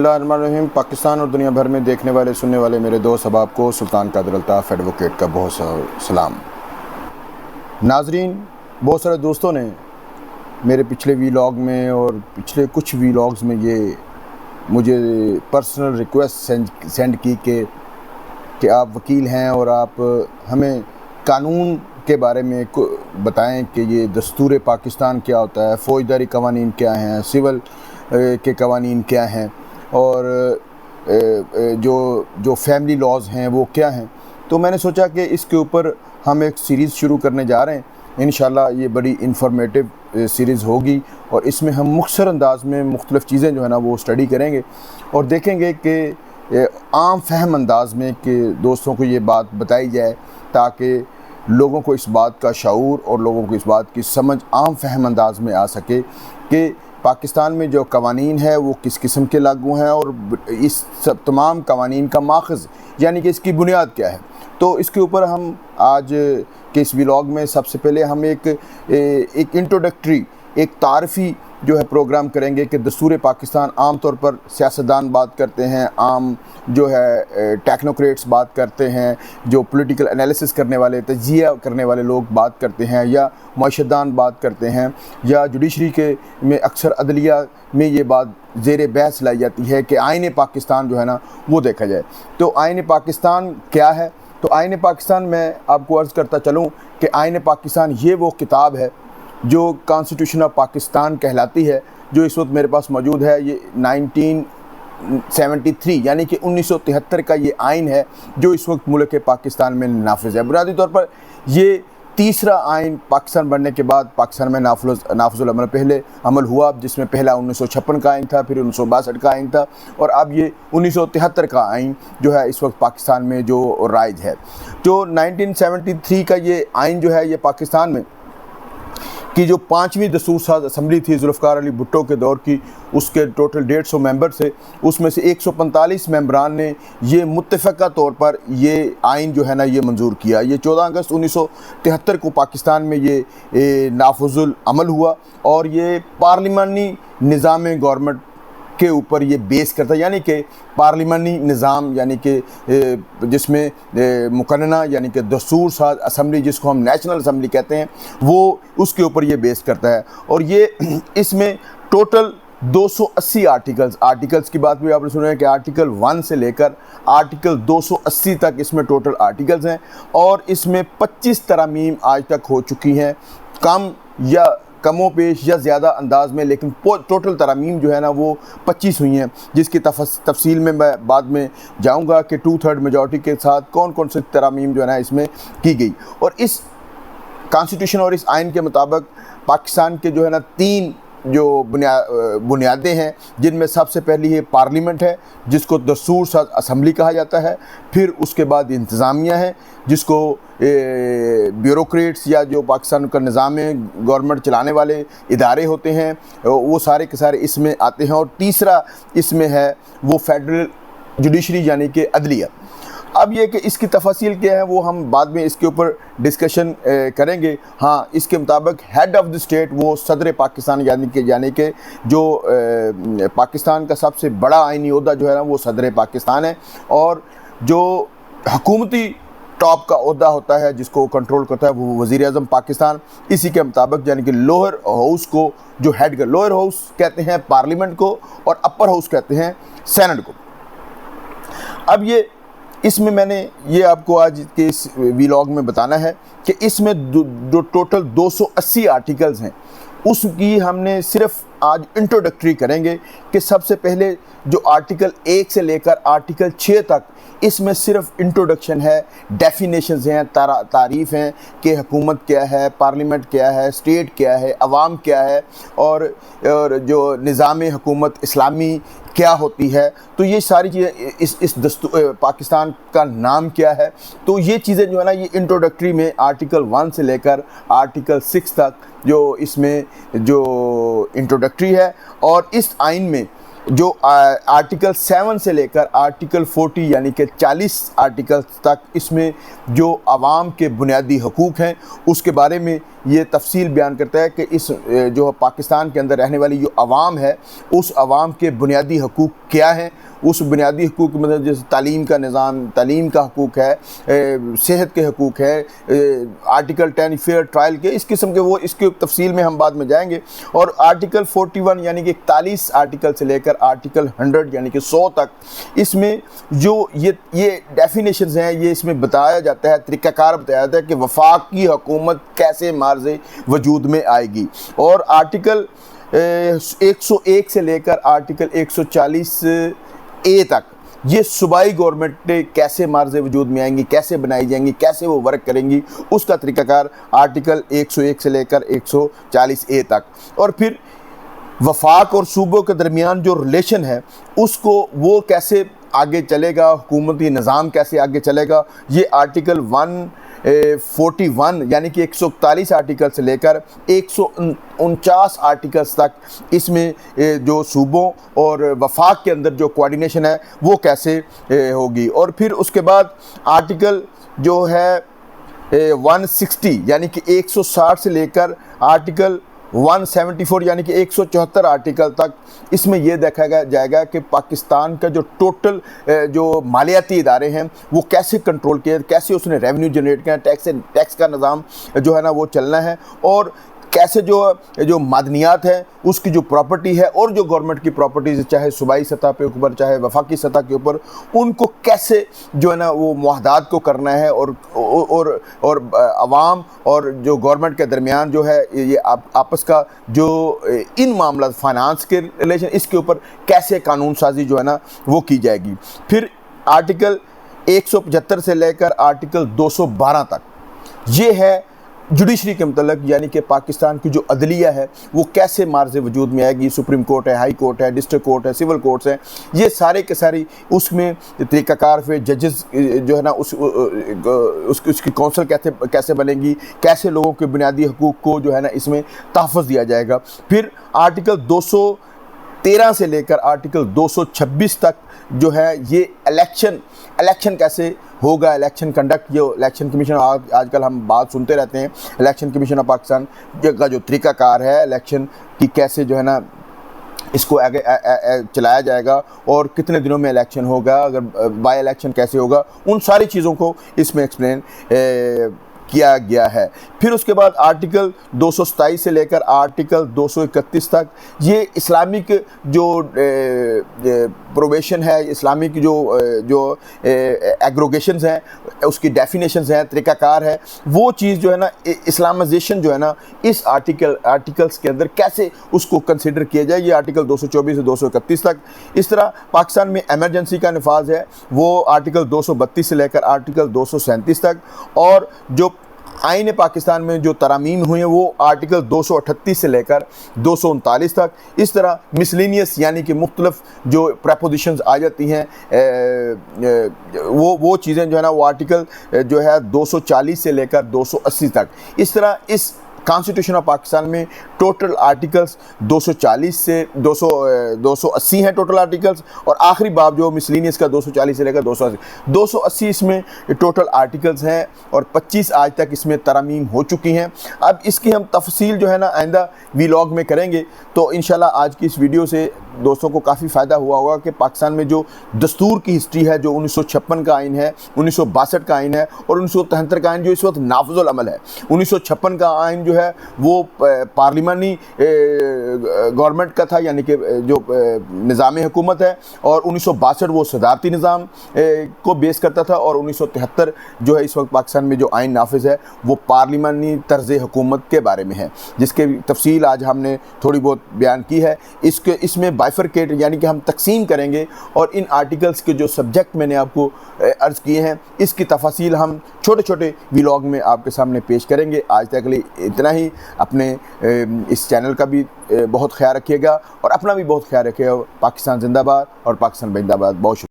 बिस्मिल्लाहिर्रहमानिर्रहीम। पाकिस्तान और दुनिया भर में देखने वाले सुनने वाले मेरे दोस्त अहबाब को सुल्तान कादिर अल्ताफ़ एडवोकेट का बहुत सा सलाम। नाजरीन, बहुत सारे दोस्तों ने मेरे पिछले वीलॉग में और पिछले कुछ वीलॉग्स में ये मुझे पर्सनल रिक्वेस्ट सेंड की कि आप वकील हैं और आप हमें कानून के बारे में बताएं कि ये दस्तूर पाकिस्तान क्या होता है, फ़ौजदारी कवानीन क्या हैं, सिविल के कवानीन क्या हैं और जो फैमिली लॉज हैं वो क्या हैं। तो मैंने सोचा कि इसके ऊपर हम एक सीरीज़ शुरू करने जा रहे हैं। इंशाल्लाह ये बड़ी इंफॉर्मेटिव सीरीज़ होगी और इसमें हम मुख्तसर अंदाज में मुख्तलिफ़ चीज़ें जो है ना वो स्टडी करेंगे और देखेंगे कि आम फहम अंदाज में कि दोस्तों को ये बात बताई जाए ताकि लोगों को इस बात का शऊर और लोगों को इस बात की समझ आम फहम अंदाज में आ सके कि पाकिस्तान में जो कवानीन है वो किस किस्म के लागू हैं और इस सब तमाम कवानीन का माखज़ यानी कि इसकी बुनियाद क्या है। तो इसके ऊपर हम आज के इस व्लॉग में सबसे पहले हम एक इंट्रोडक्टरी, एक तारफ़ी जो है प्रोग्राम करेंगे कि दस्तूर पाकिस्तान। आम तौर पर सियासतदान बात करते हैं, आम जो है टेक्नोक्रेट्स बात करते हैं, जो पॉलिटिकल एनालिसिस करने वाले, तजिया करने वाले लोग बात करते हैं, या मुआशदान बात करते हैं, या जुडिशरी के में अक्सर अदलिया में ये बात ज़ेर बहस लाई जाती है कि आईन पाकिस्तान जो है ना वो देखा जाए। तो आईन पाकिस्तान क्या है? तो आईन पाकिस्तान, मैं आपको अर्ज़ करता चलूँ कि आईन पाकिस्तान ये वो किताब है जो कॉन्स्टिट्यूशन ऑफ पाकिस्तान कहलाती है, जो इस वक्त मेरे पास मौजूद है। ये 1973 यानी कि 1973 का ये आइन है जो इस वक्त मुल्क पाकिस्तान में नाफिज है। बुनियादी तौर पर ये तीसरा आइन पाकिस्तान बनने के बाद पाकिस्तान में नाफिजुल अमल पहले अमल हुआ, जिसमें पहला 1956 का आइन था, फिर 1962 का आइन था और अब ये 1973 का आइन जो है इस वक्त पाकिस्तान में जो राइज है। जो 1973 का ये आइन जो है ये पाकिस्तान में कि जो 5वीं दस्तूर साज असम्बली थी जुल्फ़िकार अली भुट्टो के दौर की, उसके टोटल 150 मेंबर थे, उसमें से 145 मेंबरान ने ये मुत्तफ़क़ा तौर पर ये आइन जो है ना ये मंजूर किया। ये 14 अगस्त 1973 को पाकिस्तान में ये नाफिजुल अमल हुआ और ये पार्लिमानी निज़ाम गवर्नमेंट के ऊपर ये बेस करता है, यानी कि पार्लिमानी निज़ाम यानी कि जिसमें मुकन्ना यानी कि दस्तूर साज असम्बली जिसको हम नेशनल असम्बली कहते हैं वो उसके ऊपर ये बेस करता है। और ये इसमें टोटल 280 आर्टिकल्स की बात भी आपने सुना है कि आर्टिकल 1 से लेकर आर्टिकल 280 तक इसमें टोटल आर्टिकल्स हैं और इसमें 25 तरामीम आज तक हो चुकी हैं, कमों पेश या ज़्यादा अंदाज में, लेकिन टोटल तरामीम जो है ना वो 25 हुई हैं, जिसकी तफसील में मैं बाद में जाऊंगा कि 2/3 मेजॉरिटी के साथ कौन कौन से तरामीम जो है ना इसमें की गई। और इस कॉन्स्टिट्यूशन और इस आइन के मुताबिक पाकिस्तान के जो है ना 3 जो बुनियादें हैं, जिनमें सबसे पहली है पार्लियामेंट है जिसको दस्तूर साज असम्बली कहा जाता है, फिर उसके बाद इंतज़ामिया है जिसको ब्यूरोक्रेट्स या जो पाकिस्तान का निज़ाम गवर्नमेंट चलाने वाले इदारे होते हैं वो सारे के सारे इसमें आते हैं, और तीसरा इसमें है वो फेडरल जुडिशरी यानी कि अदलिया। अब ये कि इसकी तफसील क्या है वो हम बाद में इसके ऊपर डिस्कशन करेंगे। हाँ, इसके मुताबिक हेड ऑफ़ द स्टेट वो सदर पाकिस्तान यानी कि जो पाकिस्तान का सबसे बड़ा आइनी ओहदा जो है ना वो सदर पाकिस्तान है, और जो हुकूमती टॉप का ओहदा होता है जिसको कंट्रोल करता है वो वज़ीर आज़म पाकिस्तान। इसी के मुताबिक यानी कि लोअर हाउस को जो हेड का, लोअर हाउस कहते हैं पार्लियामेंट को और अपर हाउस कहते हैं सेनेट को। अब ये इसमें मैंने ये आपको आज के इस व्लॉग में बताना है कि इसमें जो टोटल 280 आर्टिकल्स हैं उसकी हमने सिर्फ आज इंट्रोडक्टरी करेंगे कि सबसे पहले जो आर्टिकल 1 से लेकर आर्टिकल 6 तक इसमें सिर्फ इंट्रोडक्शन है, डेफिनेशंस हैं, तारीफ़ हैं कि हुकूमत क्या है, पार्लियामेंट क्या है, स्टेट क्या है, अवाम क्या है, और जो निज़ाम हुकूमत इस्लामी क्या होती है। तो ये सारी चीज़ें इस दस्तूर पाकिस्तान का नाम क्या है, तो ये चीज़ें जो है ना ये इंट्रोडक्टरी में आर्टिकल 1 से लेकर आर्टिकल 6 तक जो इसमें जो इंट्रोडक्टरी है। और इस आइन में जो आर्टिकल 7 से लेकर आर्टिकल 40 यानी कि 40 आर्टिकल्स तक इसमें जो आवाम के बुनियादी हकूक़ हैं उसके बारे में ये तफसील बयान करता है कि इस जो पाकिस्तान के अंदर रहने वाली जो आवाम है उस आवाम के बुनियादी हकूक़ क्या हैं, उस बुनियादी हकूक़ मतलब जैसे तालीम का निज़ाम, तालीम का हकूक़ है, सेहत के हकूक़ है, आर्टिकल 10 फेयर ट्रायल के, इस किस्म के, वो इसके तफसील में हम बाद में जाएंगे। और आर्टिकल 41 यानी कि 41 आर्टिकल से लेकर आर्टिकल 100 यानी कि 100 तक, इसमें जो ये डेफिनेशंस हैं, ये इसमें बताया जाता है, तरीक़ाकार बताया जाता है कि वफाकी हुकूमत कैसे मार्ज़ वजूद में आएगी। और आर्टिकल 101 से लेकर आर्टिकल 140 ए तक ये सूबाई गवर्नमेंट कैसे मार्ज़ वजूद में आएंगी, कैसे बनाई जाएंगी, कैसे वो वर्क करेंगी, उसका तरीक़ाकार आर्टिकल 101 से लेकर 140 ए तक। और फिर वफाक और सूबों के दरमियान जो रिलेशन है उसको वो कैसे आगे चलेगा, हुकूमती निज़ाम कैसे आगे चलेगा, ये आर्टिकल 141 यानी कि 141 आर्टिकल से लेकर 149 आर्टिकल्स तक, इसमें जो सूबों और वफाक के अंदर जो कोऑर्डिनेशन है वो कैसे होगी। और फिर उसके बाद आर्टिकल जो है 160 यानी कि 160 से लेकर आर्टिकल 174 यानी कि 174 आर्टिकल तक, इसमें यह देखा जाएगा कि पाकिस्तान का जो टोटल जो मालियाती इदारे हैं वो कैसे कंट्रोल किए, कैसे उसने रेवेन्यू जनरेट किया, टैक्स का निज़ाम जो है ना वो चलना है, और कैसे जो मादनियात है उसकी जो प्रॉपर्टी है और जो गवर्नमेंट की प्रॉपर्टीज़ चाहे सूबाई सतह पे ऊपर चाहे वफाकी सतह के ऊपर, उनको कैसे जो है ना वो मुआहदात को करना है, और आवाम और जो गवर्नमेंट के दरमियान जो है ये आपस का जो इन मामला फाइनेंस के रिलेशन, इसके ऊपर कैसे कानून साजी जो है ना वो की जाएगी। फिर आर्टिकल 175 से लेकर आर्टिकल 212 तक ये है जुडिशरी के मतलब, यानी कि पाकिस्तान की जो अदलिया है वो कैसे मार्ज़ वजूद में आएगी। सुप्रीम कोर्ट है, हाई कोर्ट है, डिस्ट्रिक्ट कोर्ट है, सिविल कोर्ट्स हैं, ये सारे के सारी उसमें तरीक़ाकार पे जजेस जो है ना उसकी कौंसल कैसे बनेगी, कैसे लोगों के बुनियादी हकूक़ को जो है ना इसमें तहफ़्फ़ुज़ दिया जाएगा। फिर आर्टिकल 213 से लेकर आर्टिकल 226 तक जो है ये इलेक्शन कैसे होगा, इलेक्शन कंडक्ट, जो इलेक्शन कमीशन आजकल हम बात सुनते रहते हैं, इलेक्शन कमीशन ऑफ पाकिस्तान का जो तरीक़ाकार है इलेक्शन की, कैसे जो है ना इसको आगे चलाया जाएगा और कितने दिनों में इलेक्शन होगा, अगर बाय इलेक्शन कैसे होगा, उन सारी चीज़ों को इसमें एक्सप्लेन किया गया है। फिर उसके बाद आर्टिकल 227 से लेकर आर्टिकल 231 तक ये इस्लामिक जो प्रोवेशन है, इस्लामिक जो एग्रोगेशंस हैं, उसकी डेफिनेशंस हैं, तरीक़ाकार है, वो चीज़ जो है ना इस्लामाइजेशन जो है ना इस आर्टिकल्स के अंदर कैसे उसको कंसिडर किया जाए, ये आर्टिकल 224 से 231 तक। इस तरह पाकिस्तान में एमरजेंसी का नफाज है वो आर्टिकल 232 से लेकर आर्टिकल 237 तक, और जो आईन पाकिस्तान में जो तरामीम हुई हैं वो आर्टिकल 238 से लेकर 239 तक। इस तरह मिसलिनियस यानी कि मुख्तलिफ जो प्रपोजिशंस आ जाती हैं वो चीज़ें जो है ना वो आर्टिकल जो है 240 से लेकर 280 तक। इस तरह इस कॉन्स्टिट्यूशन ऑफ पाकिस्तान में टोटल आर्टिकल्स 240 से 280 हैं टोटल आर्टिकल्स, और आखिरी बाब जो मिसलिनियस का 240 से लेकर 280 इसमें टोटल आर्टिकल्स हैं, और 25 आज तक इसमें तरमीम हो चुकी हैं। अब इसकी हम तफसील जो है ना आइंदा वीलॉग में करेंगे। तो इंशाल्लाह आज की इस वीडियो से दोस्तों को काफ़ी फ़ायदा हुआ होगा कि पाकिस्तान में जो दस्तूर की हिस्ट्री है, जो 1956 का आइन है, 1962 का आइन है और 1973 का आइन जो इस वक्त नाफिजुल अमल है। 1956 का आइन जो है वो पार्लिमानी गवर्नमेंट का था, यानी कि जो निज़ाम हुकूमत है, और 1962 वो सदारती निज़ाम को बेस करता था, और 1973 जो है इस वक्त पाकिस्तान में जो आइन नाफिज है वो पार्लिमानी तर्ज़ हुकूमत के बारे में है, जिसके तफसील आज हमने थोड़ी बहुत बयान की है। इसमें बाइफरकेट यानी कि हम तकसीम करेंगे, और इन आर्टिकल्स के जो सब्जेक्ट मैंने आपको अर्ज़ किए हैं इसकी तफसील हम छोटे छोटे व्लॉग में आपके सामने पेश करेंगे। आज तक के लिए इतना ही। अपने इस चैनल का भी बहुत ख्याल रखिएगा और अपना भी बहुत ख्याल रखिएगा। पाकिस्तान जिंदाबाद और पाकिस्तान जिंदाबाद। बहुत शुक्रिया।